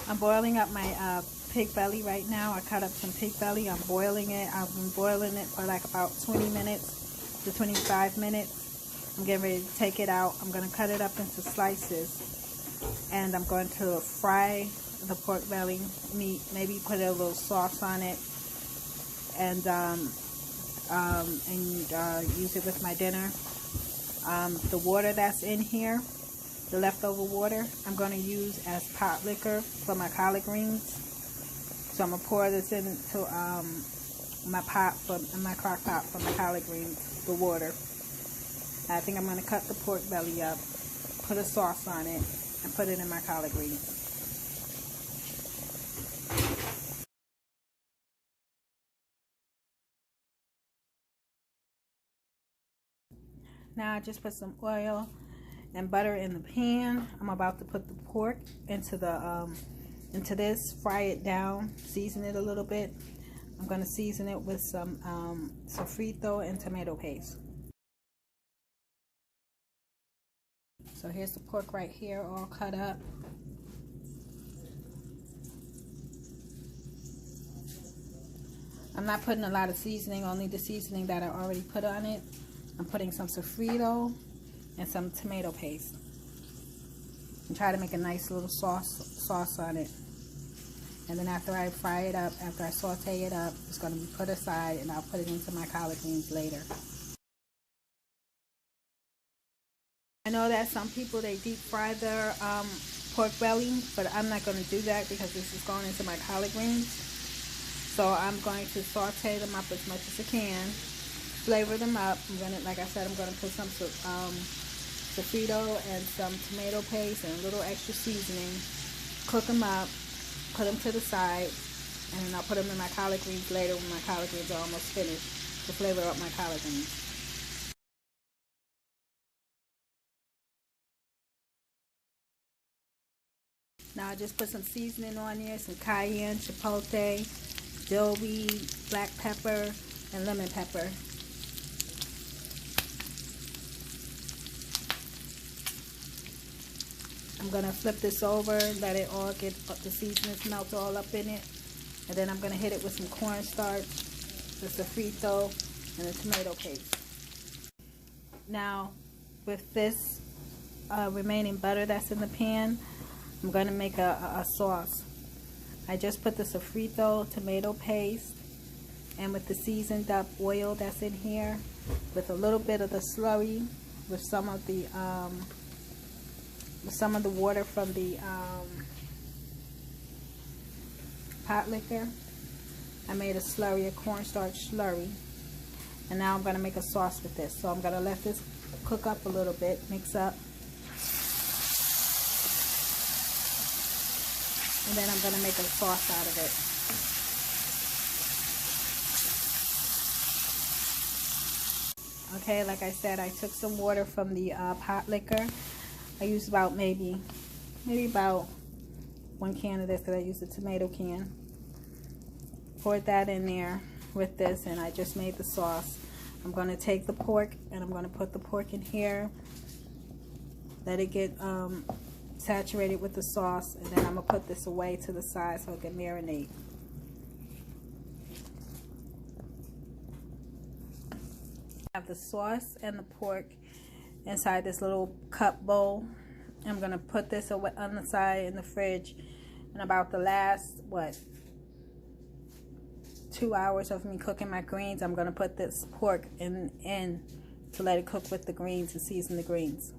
I'm boiling up my pig belly right now. I cut up some pig belly. I'm boiling it. I've been boiling it for like about 20 minutes to 25 minutes. I'm getting ready to take it out. I'm going to cut it up into slices, and I'm going to fry the pork belly meat, maybe put a little sauce on it, and use it with my dinner. The water that's in here, the leftover water, I'm going to use as pot liquor for my collard greens. So I'm going to pour this into my crock pot for my collard greens, the water. I think I'm going to cut the pork belly up, put a sauce on it, and put it in my collard greens. Now I just put some oil and butter in the pan. I'm about to put the pork into this, fry it down, season it a little bit. I'm going to season it with some sofrito and tomato paste. So here's the pork right here, all cut up. I'm not putting a lot of seasoning, only the seasoning that I already put on it. I'm putting some sofrito and some tomato paste. And try to make a nice little sauce on it. And then after I fry it up, after I saute it up, it's going to be put aside, and I'll put it into my collard greens later. I know that some people, they deep fry their pork belly, but I'm not going to do that because this is going into my collard greens. So I'm going to saute them up as much as I can. Flavor them up. Like I said, I'm gonna put some sofrito and some tomato paste and a little extra seasoning. Cook them up, put them to the side, and then I'll put them in my collard greens later when my collard greens are almost finished to flavor up my collard greens. Now I just put some seasoning on there, some cayenne, chipotle, dill weed, black pepper, and lemon pepper. I'm going to flip this over, let it all get the seasonings melt all up in it. And then I'm going to hit it with some cornstarch, the sofrito, and the tomato paste. Now, with this remaining butter that's in the pan, I'm going to make a sauce. I just put the sofrito, tomato paste, and with the seasoned up oil that's in here, with a little bit of the slurry, with some of the water from the pot liquor. I made a slurry, a cornstarch slurry, and now I'm going to make a sauce with this. So I'm going to let this cook up a little bit, mix up, and then I'm going to make a sauce out of it. Okay, like I said, I took some water from the pot liquor. I used about maybe about 1 can of this, because I used a tomato can. Poured that in there with this, and I just made the sauce. I'm going to take the pork, and I'm going to put the pork in here. Let it get saturated with the sauce, and then I'm going to put this away to the side so it can marinate. I have the sauce and the pork inside this little cup bowl. I'm going to put this away on the side in the fridge. And about the last, 2 hours of me cooking my greens, I'm going to put this pork in to let it cook with the greens and season the greens.